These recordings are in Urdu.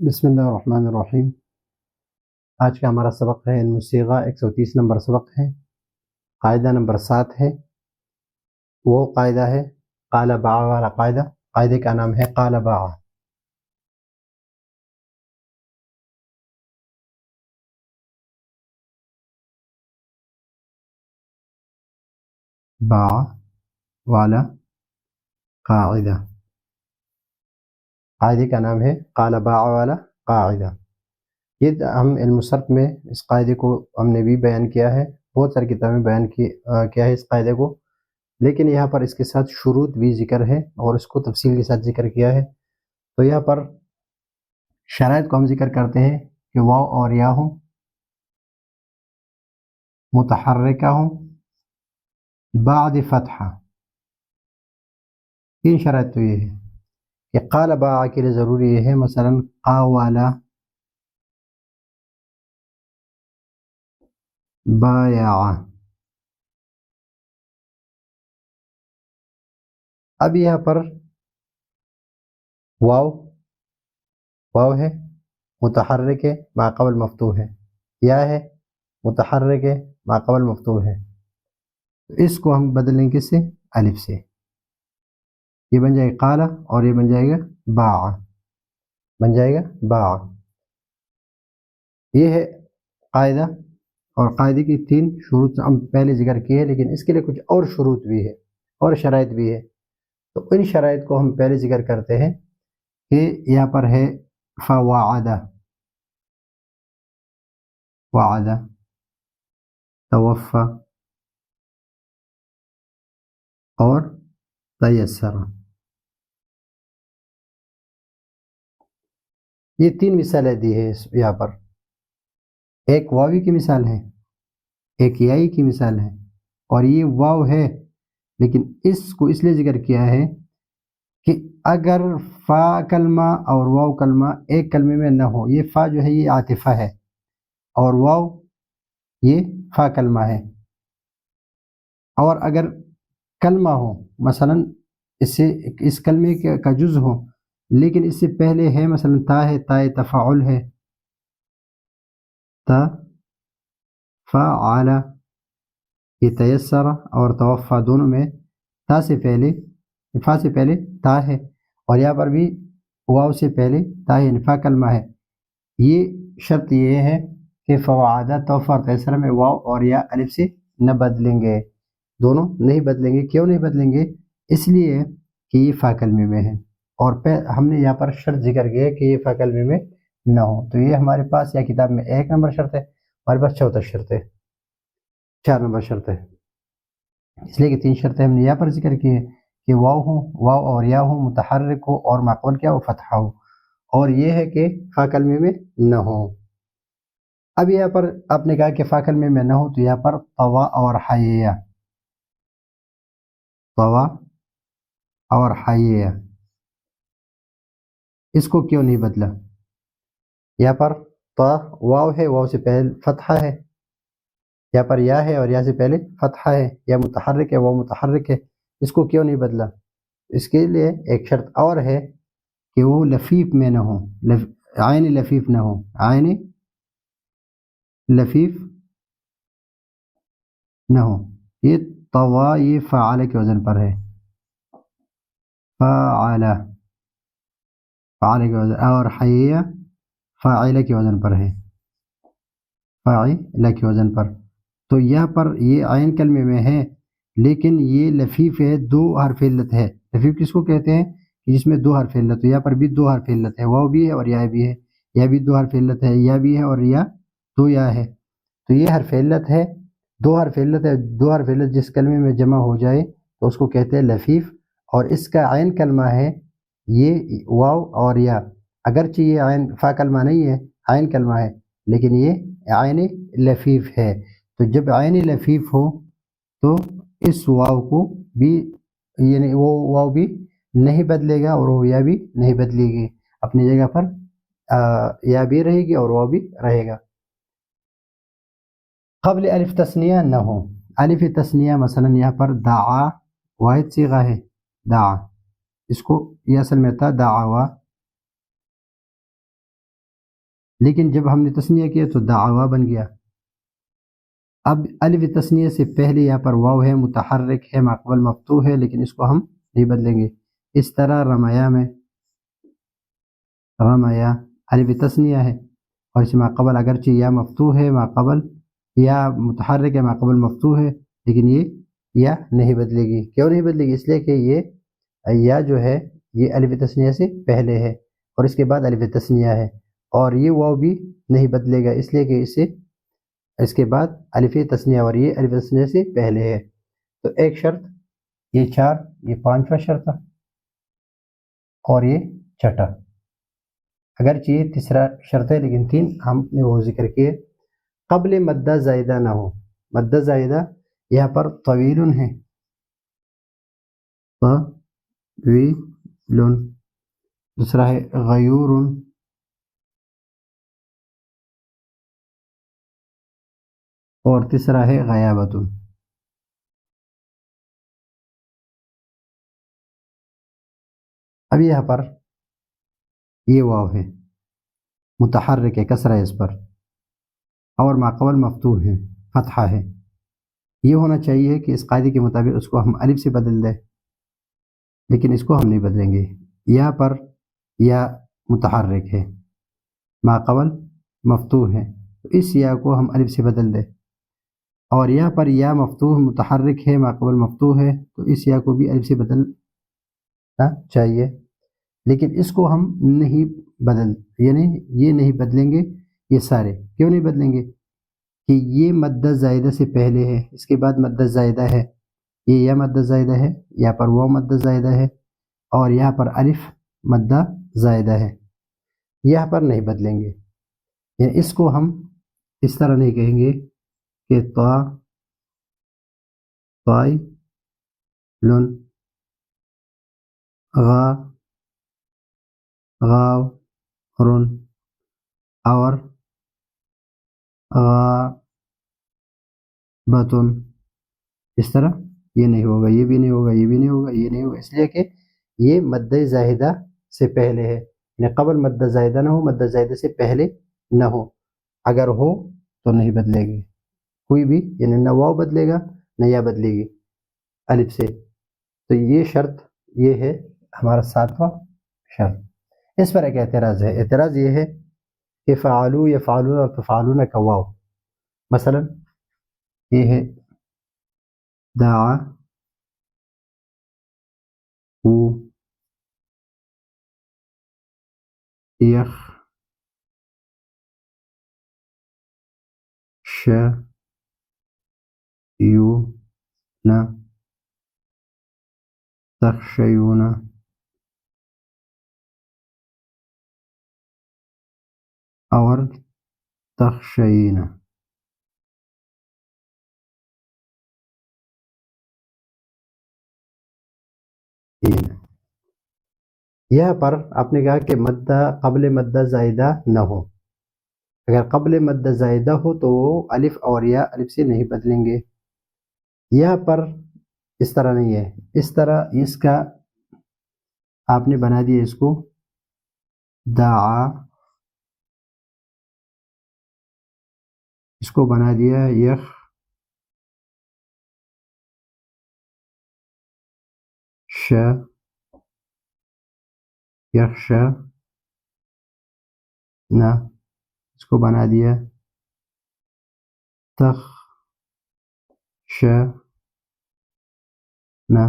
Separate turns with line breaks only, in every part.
بسم اللہ الرحمن الرحیم۔ آج کا ہمارا سبق ہے علم الصیغہ، 130 نمبر سبق ہے، قاعدہ نمبر 7 ہے۔ وہ قاعدہ ہے قال باع والا قاعدہ، قاعدے کا نام ہے قال باع۔ باع والا قاعدہ، قاعدے کا نام ہے قال باع والا قاعدہ۔ یہ ہم علم الصرف میں اس قاعدے کو ہم نے بھی بیان کیا ہے، بہت ساری کتابیں بیان کیا ہے اس قاعدے کو، لیکن یہاں پر اس کے ساتھ شروط بھی ذکر ہے اور اس کو تفصیل کے ساتھ ذکر کیا ہے۔ تو یہاں پر شرائط کو ہم ذکر کرتے ہیں کہ واو اور یا ہوں، متحرکہ ہوں، بعد فتحہ۔ تین شرائط تو یہ ہے کہ قال باع کے لیے ضروری یہ ہے، مثلا قاولا، بايع۔ اب یہاں پر واو ہے، متحرک ہے، ما قبل مفتوح ہے، یا ہے متحرک ہے، ما قبل مفتوح ہے۔ اس کو ہم بدلیں کس سے؟ الف سے۔ یہ بن جائے گا قال اور یہ بن جائے گا باع، بن جائے گا باع۔ یہ ہے قاعدہ، اور قاعدے کی تین شروط ہم پہلے ذکر کی ہے، لیکن اس کے لیے کچھ اور شروط بھی ہے اور شرائط بھی ہے۔ تو ان شرائط کو ہم پہلے ذکر کرتے ہیں کہ یہاں پر ہے فوعد، وعد، توفى اور تیسر۔ یہ تین مثالیں دی ہے یہاں پر، ایک واوی کی مثال ہے، ایک یائی کی مثال ہے، اور یہ واو ہے لیکن اس کو اس لیے ذکر کیا ہے کہ اگر فا کلمہ اور واو کلمہ ایک کلمے میں نہ ہو، یہ فا جو ہے یہ عاطفہ ہے اور واو یہ فا کلمہ ہے، اور اگر کلمہ ہو مثلا اس کلمے کا جز ہو لیکن اس سے پہلے ہے مثلا تا ہے، تا تفاعل ہے، تا فعل، یہ تیسر اور توفى دونوں میں تا سے پہلے، فا سے پہلے تا ہے، اور یہاں پر بھی واو سے پہلے تا ہے، فا کلمہ ہے۔ یہ شرط یہ ہے کہ فوعدہ، توفى اور تیسر میں واو اور یا الف سے نہ بدلیں گے، دونوں نہیں بدلیں گے۔ کیوں نہیں بدلیں گے؟ اس لیے کہ یہ فا کلمے میں ہے، اور ہم نے یہاں پر شرط ذکر کی ہے کہ یہ فا کلمے میں نہ ہو۔ تو یہ ہمارے پاس یا کتاب میں 1 نمبر شرط ہے، ہمارے پاس 4 شرط ہے، 4 نمبر شرط ہے، اس لیے کہ 3 شرطیں ہم نے یہاں پر ذکر کی ہے کہ واو اور یا ہو، متحرک ہو اور ما قبل کیا ہو؟ فتحہ ہو، اور یہ ہے کہ فا کلمے میں نہ ہو۔ اب یہاں پر آپ نے کہا کہ فا کلمے میں نہ ہو، تو یہاں پر طوا اور حیہ، طوا اور حیہ، اس کو کیوں نہیں بدلا؟ یہاں پر طا واو ہے، واو سے پہلے فتحہ ہے، یہاں پر یا ہے اور یا سے پہلے فتحہ ہے، یا متحرک ہے، واو متحرک ہے، اس کو کیوں نہیں بدلا؟ اس کے لیے ایک شرط اور ہے کہ وہ لفیف میں نہ ہو، عین لفیف نہ ہو، عین لفیف نہ ہو۔ یہ طوا یہ فعال کے وزن پر ہے، فعال، فعال کے وزن، اور حیہ فاعلہ کے وزن پر ہے، فاعلہ کے وزن پر۔ تو یہاں پر یہ عین کلمے میں ہے لیکن یہ لفیف ہے، 2 حرف علت ہے۔ لفیف کس کو کہتے ہیں؟ جس میں 2 حرف علت، تو یہاں پر بھی 2 حرف علت ہے، واو بھی ہے اور یا بھی ہے، یا بھی 2 حرف علت ہے، یا بھی ہے اور یا 2 یا ہے۔ تو یہ حرف علت ہے، 2 حرف علت ہے، 2 حرف علت جس کلمے میں جمع ہو جائے تو اس کو کہتے ہیں لفیف، اور اس کا عین کلمہ ہے یہ واو اور یا، اگرچہ یہ عین فا کلمہ نہیں ہے، عین کلمہ ہے، لیکن یہ عین لفیف ہے۔ تو جب عین لفیف ہو تو اس واو کو بھی، یعنی وہ واو بھی نہیں بدلے گا اور وہ یا بھی نہیں بدلے گی، اپنی جگہ پر یا بھی رہے گی اور واو بھی رہے گا۔ قبل الف تثنیہ نہ ہو، الف تثنیہ مثلا یہاں پر دعا واحد صیغہ ہے، دعا، اس کو یہ اصل میں تھا دعوا، لیکن جب ہم نے تثنیہ کیا تو دعوا بن گیا. اب الف تثنیہ سے پہلے یہاں پر واو ہے، متحرک ہے، ما قبل مفتوح ہے، لیکن اس کو ہم نہیں بدلیں گے. اس طرح رمیا میں رمیا الف تثنیہ ہے اور اس ما قبل اگرچہ یا مفتوح ہے، ما قبل یا متحرک ہے، ما قبل مفتوح ہے، لیکن یہ یا نہیں بدلے گی. کیوں نہیں بدلے گی؟ اس لیے کہ یہ یا جو ہے یہ الف تثنیہ سے پہلے ہے اور اس کے بعد الف تثنیہ ہے، اور یہ واو بھی نہیں بدلے گا اس لیے کہ اس کے بعد الف تثنیہ اور یہ الف تثنیہ سے پہلے ہے. تو ایک شرط یہ 4، یہ 5واں شرط اور یہ چھٹا. اگرچہ یہ تیسرا شرط ہے لیکن 3 ہم نے وہ ذکر کیے. قبل مدہ زائدہ نہ ہو. مدہ زائدہ یہاں پر طویل ہے، طویل. دوسرا ہے غیور، اور تیسرا ہے غیابت. اب یہاں پر یہ واو ہے، متحرک ہے، کسرہ ہے اس پر، اور ما قبل مفتوح ہے، فتحہ ہے. یہ ہونا چاہیے کہ اس قاعدے کے مطابق اس کو ہم الف سے بدل دیں، لیکن اس کو ہم نہیں بدلیں گے. یہاں پر یا متحرک ہے، ما قبل مفتوح ہے، تو اس یا کو ہم الف سے بدل دیں. اور یہاں پر یا مفتوح متحرک ہے، ما قبل مفتوح ہے، تو اس یا کو بھی الف سے بدلنا چاہیے، لیکن اس کو ہم نہیں یعنی یہ نہیں بدلیں گے. یہ سارے کیوں نہیں بدلیں گے؟ کہ یہ مدہ زائدہ سے پہلے ہے، اس کے بعد مدہ زائدہ ہے، یہ یا مدہ زائدہ ہے، یہاں پر وہ مدہ زائدہ ہے، اور یہاں پر الف مدہ زائدہ ہے. یہاں پر نہیں بدلیں گے، یعنی اس کو ہم اس طرح نہیں کہیں گے کہ طائی لن غا غاو رن اور بتن. اس طرح یہ نہیں ہوگا، یہ بھی نہیں ہوگا، یہ بھی نہیں ہوگا، یہ نہیں ہوگا، اس لیے کہ یہ مدہ زائدہ سے پہلے ہے. یعنی قبل مدہ زائدہ نہ ہو، مدہ زائدہ سے پہلے نہ ہو. اگر ہو تو نہیں بدلے گی کوئی بھی، یعنی نہ واو بدلے گا نہ یا بدلے گی الف سے. تو یہ شرط یہ ہے ہمارا 7واں شرط. اس پر ایک اعتراض ہے. اعتراض یہ ہے کہ فعلو یا فعلون اور تفعلون کا واو، مثلا یہ ہے دعا ہو یخ ش یو نا تخشیون اور تخشین. یہاں پر آپ نے کہا کہ مدہ قبل مدہ زائدہ نہ ہو. اگر قبل مدہ زائدہ ہو تو وہ الف اور یا الف سے نہیں بدلیں گے. یہاں پر اس طرح نہیں ہے. اس طرح اس کا آپ نے بنا دیا اس کو دعا، اس کو بنا دیا یخ ش یخش نہ، اس کو بنا دیا تخ ش نہ.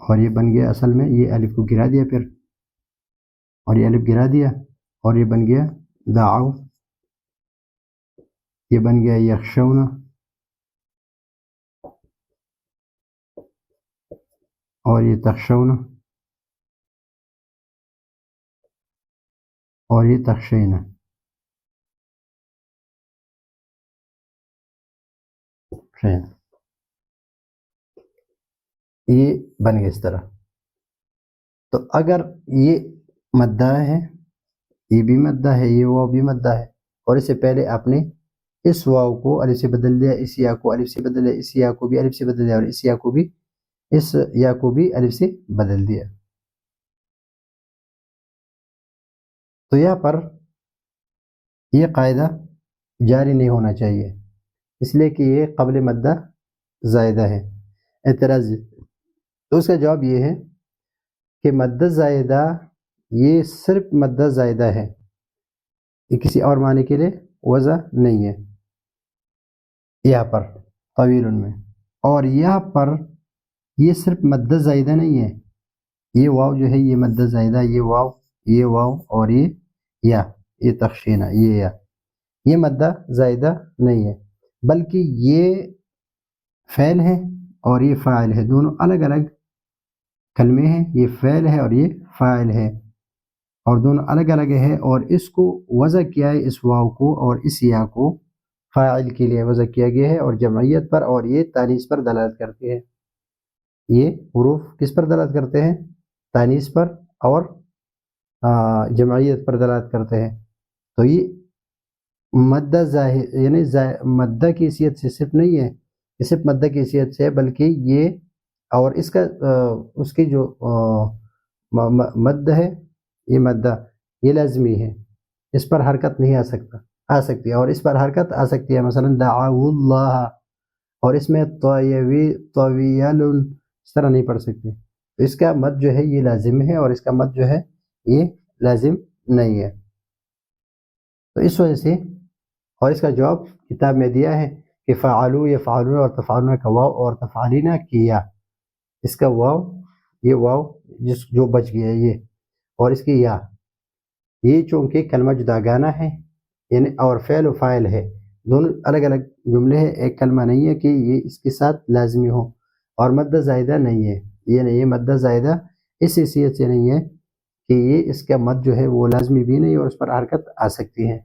اور یہ بن گیا اصل میں یہ الف کو گرا دیا پھر، اور یہ الف گرا دیا اور یہ بن گیا دعو. یہ بن گیا یخشون اور یہ تخشون اور یہ تخشین. یہ بن گیا اس طرح. تو اگر یہ مدہ ہے، یہ بھی مدہ ہے، یہ وہ بھی مدہ ہے، اور اس سے پہلے آپ نے اس واو کو الف سے بدل دیا، اس یا کو الف سے بدل دیا، اس یا کو بھی الف سے بدل دیا، اور اس یا کو بھی الف سے بدل دیا. تو یہاں پر یہ قاعدہ جاری نہیں ہونا چاہیے، اس لیے کہ یہ قبل مدہ زائدہ ہے. اعتراض، تو اس کا جواب یہ ہے کہ مدہ زائدہ یہ صرف مدہ زائدہ ہے، یہ کسی اور معنی کے لیے وضع نہیں ہے یہاں پر طویل میں. اور یہاں پر یہ صرف مدہ زائدہ نہیں ہے، یہ واو جو ہے یہ مدہ زائدہ، یہ واو اور یہ تخشینہ، یہ مدہ زائدہ نہیں ہے، بلکہ یہ فعل ہے اور یہ فاعل ہے، دونوں الگ الگ کلمے ہیں. یہ فعل ہے اور یہ فاعل ہے، اور دونوں الگ الگ ہے، اور اس کو وضع کیا ہے، اس واو کو اور اس یا کو فاعل کے لیے وضع کیا گیا ہے، اور جمعیت پر اور یہ تانیث پر دلالت کرتے ہیں. یہ حروف کس پر دلالت کرتے ہیں؟ تانیث پر اور جمعیت پر دلالت کرتے ہیں. تو یہ مدہ یعنی مدہ کی حیثیت سے صرف نہیں ہے، یہ صرف مدہ کی حیثیت سے ہے، بلکہ یہ اور اس کا اس کی جو مد ہے، یہ مدہ یہ لازمی ہے، اس پر حرکت نہیں آ سکتی، اور اس پر حرکت آ سکتی ہے، مثلا دعوا اللہ، اور اس میں طویل اس طرح نہیں پڑھ سکتے. تو اس کا مد جو ہے یہ لازم ہے، اور اس کا مد جو ہے یہ لازم نہیں ہے. تو اس وجہ سے، اور اس کا جواب کتاب میں دیا ہے کہ فعلوا یفعلون اور تفعلون کا واو اور تفعلین کیا، اس کا واو، یہ واو جو بچ گیا ہے یہ، اور اس کی یہ چونکہ کلمہ جداگانہ ہے، یعنی اور فعل و فاعل ہے، دونوں الگ الگ جملے ہیں، ایک کلمہ نہیں ہے کہ یہ اس کے ساتھ لازمی ہو. اور مدہ زائدہ نہیں ہے، یہ نہیں ہے مدہ زائدہ، اس حیثیت سے نہیں ہے کہ یہ اس کا مد جو ہے وہ لازمی بھی نہیں اور اس پر حرکت آ سکتی ہے،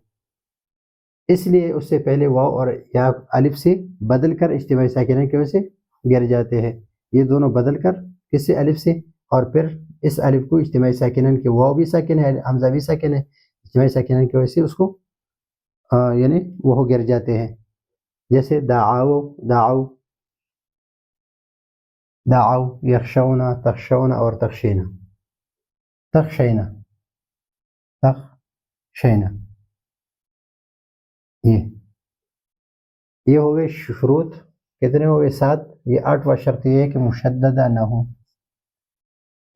اس لیے اس سے پہلے واو اور یا الف سے بدل کر اجتماعی ساکنہ کی وجہ سے گر جاتے ہیں. یہ دونوں بدل کر کس سے؟ الف سے، اور پھر اس الف کو اجتماعی ساکنہ کے، واو بھی ساکن ہے، حمزہ بھی ساکن ہے، اجتماعی ساکنہ کی وجہ سے اس کو یعنی وہ گر جاتے ہیں. جیسے دعو، یخشون، تخشون اور تخشینہ، یہ ہو گئے شروط. کتنے ہو گئے؟ 7. یہ 8واں شرط یہ ہے کہ مشددہ نہ ہو،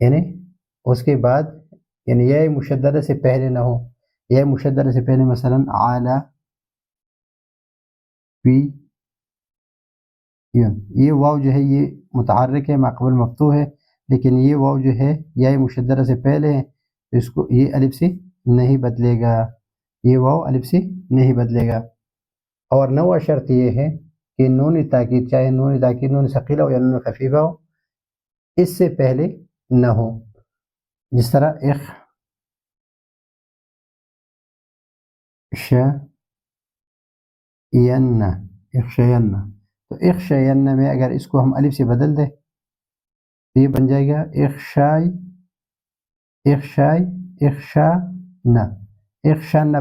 یعنی اس کے بعد، یعنی یہ مشددہ سے پہلے نہ ہو. یہ مشددہ سے پہلے مثلا علی، فی، یہ واو جو ہے یہ متحرک ہے، ماقبل مفتوح ہے، لیکن یہ واو جو ہے یہ مشددہ سے پہلے ہے، اس کو یہ الف سے نہیں بدلے گا، یہ واو الف سے نہیں بدلے گا. اور 9واں شرط یہ ہے کہ نون تاکید، چاہے نون تاکید نون ثقیلہ ہو یا نون خفیفہ ہو، اس سے پہلے نہ ہو. جس طرح اخشین، تو اخشین میں اگر اس کو ہم الف سے بدل دیں تو یہ بن جائے گا اخشان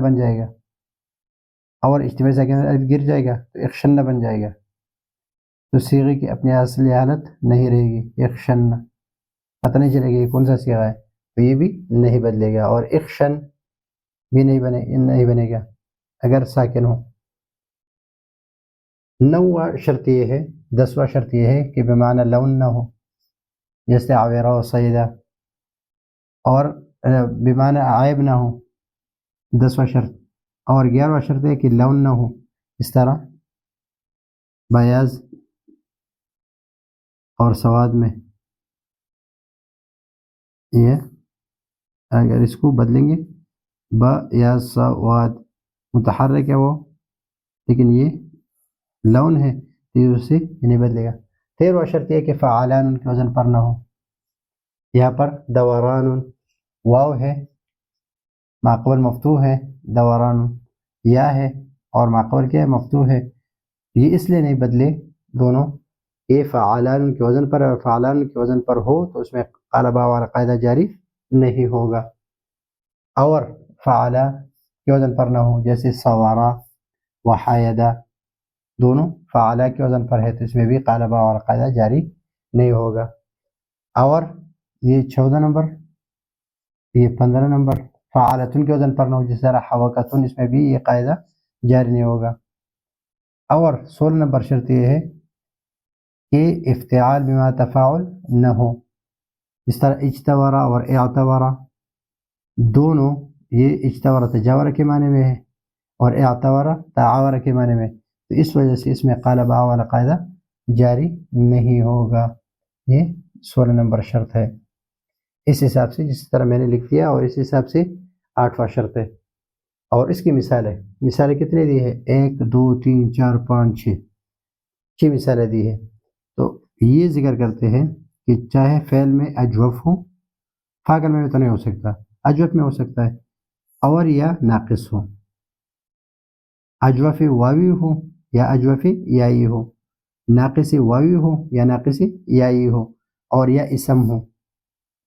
بن جائے گا، اور اجتماعی ساکنہ الف گر جائے گا تو اخشن بن جائے گا. تو صیغے کی اپنی اصلی حالت نہیں رہے گی. اخشن، پتہ نہیں چلے گا یہ کون سا صیغہ ہے، تو یہ بھی نہیں بدلے گا. اور اخشن بھی نہیں بنے گا اگر ساکن ہو. 9واں شرط یہ ہے، 10واں شرط یہ ہے کہ بمعنی لون نہ ہو، جیسے عویرہ و سیدہ، اور بمعنی عائب نہ ہو، 10واں شرط. اور 11واں شرط ہے کہ لون نہ ہو، اس طرح بیاض اور سواد میں. یہ اگر اس کو بدلیں گے یا سواد، متحرک ہے وہ، لیکن یہ لون ہے تو یہ اس سے نہیں بدلے گا. 13واں شرط یہ کہ فعالان ان کے وزن پر نہ ہو. یہاں پر دوران واو ہے، ماقبل مفتوح ہے، دوران یا ہے اور ماقبل کیا ہے؟ مفتوح ہے. یہ اس لیے نہیں بدلے دونوں، یہ فعالان کے وزن پر، اور فعالان کے وزن پر ہو تو اس میں قالبہ والا قاعدہ جاری نہیں ہوگا. اور فعالہ کے وزن پر نہ ہو، جیسے سوارا، وحایدہ دونوں فعلا کے وزن پر ہے، تو اس میں بھی قال باع والا قاعدہ جاری نہیں ہوگا۔ اور یہ 14 نمبر، یہ 15 نمبر فعالتن کے وزن پر نہ ہو، جس طرح حوقتن، اس میں بھی یہ قاعدہ جاری نہیں ہوگا۔ اور 16 نمبر شرط یہ ہے کہ افتعال بما تفاعل نہ ہو، جس طرح اجتورا اور اعتبرا دونوں یہ اجتورا تجاورا کے معنی میں ہے اور اعتبرا تعاورا کے معنی میں، تو اس وجہ سے اس میں قال باع والا قاعدہ جاری نہیں ہوگا۔ یہ 16 نمبر شرط ہے، اس حساب سے جس طرح میں نے لکھ دیا، اور اس حساب سے 8واں شرط ہے۔ اور اس کی مثالیں کتنے دی ہے؟ 1 2 3 4 5 6 6 مثالیں دی ہے۔ تو یہ ذکر کرتے ہیں کہ چاہے فعل میں اجوف ہو، فاعل میں تو نہیں ہو سکتا، اجوف میں ہو سکتا ہے، اور یا ناقص ہو، اجوف واوی ہو یا اجوف یائی ہو، ناقص واوی ہو یا ناقص یائی ہو، اور یا اسم ہو،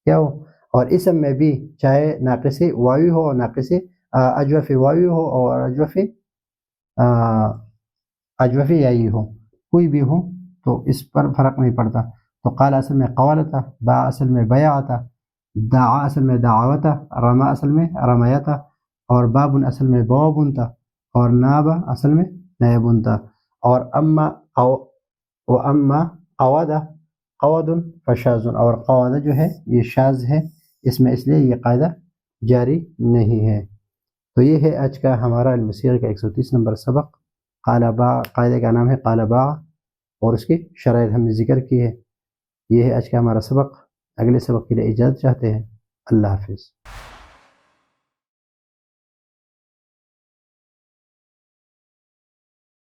کیا ہو؟ اور اسم میں بھی چاہے ناقص واوی ہو اور ناقص اجوف واوی ہو اور اجوف یائی ہو، کوئی بھی ہو تو اس پر فرق نہیں پڑتا۔ تو قال اصل میں قوالتا، با اصل میں بیعتا، دعا اصل میں دعوتا، رما اصل میں رمیتا، اور بابن اصل میں بوابن تھا، اور نابا اصل میں نیبن تھا، اور اما قوادا قواد فشاذ، اور قوادا جو ہے یہ شاذ ہے، اس میں اس لیے یہ قاعدہ جاری نہیں ہے۔ تو یہ ہے آج کا ہمارا علم صیغہ کا 130 نمبر سبق، قال باع، قاعدے کا نام ہے قال باع، اور اس کی شرائط ہم نے ذکر کی ہے۔ یہ ہے آج کا ہمارا سبق، اگلے سبق کے لیے اجازت چاہتے ہیں، اللہ حافظ۔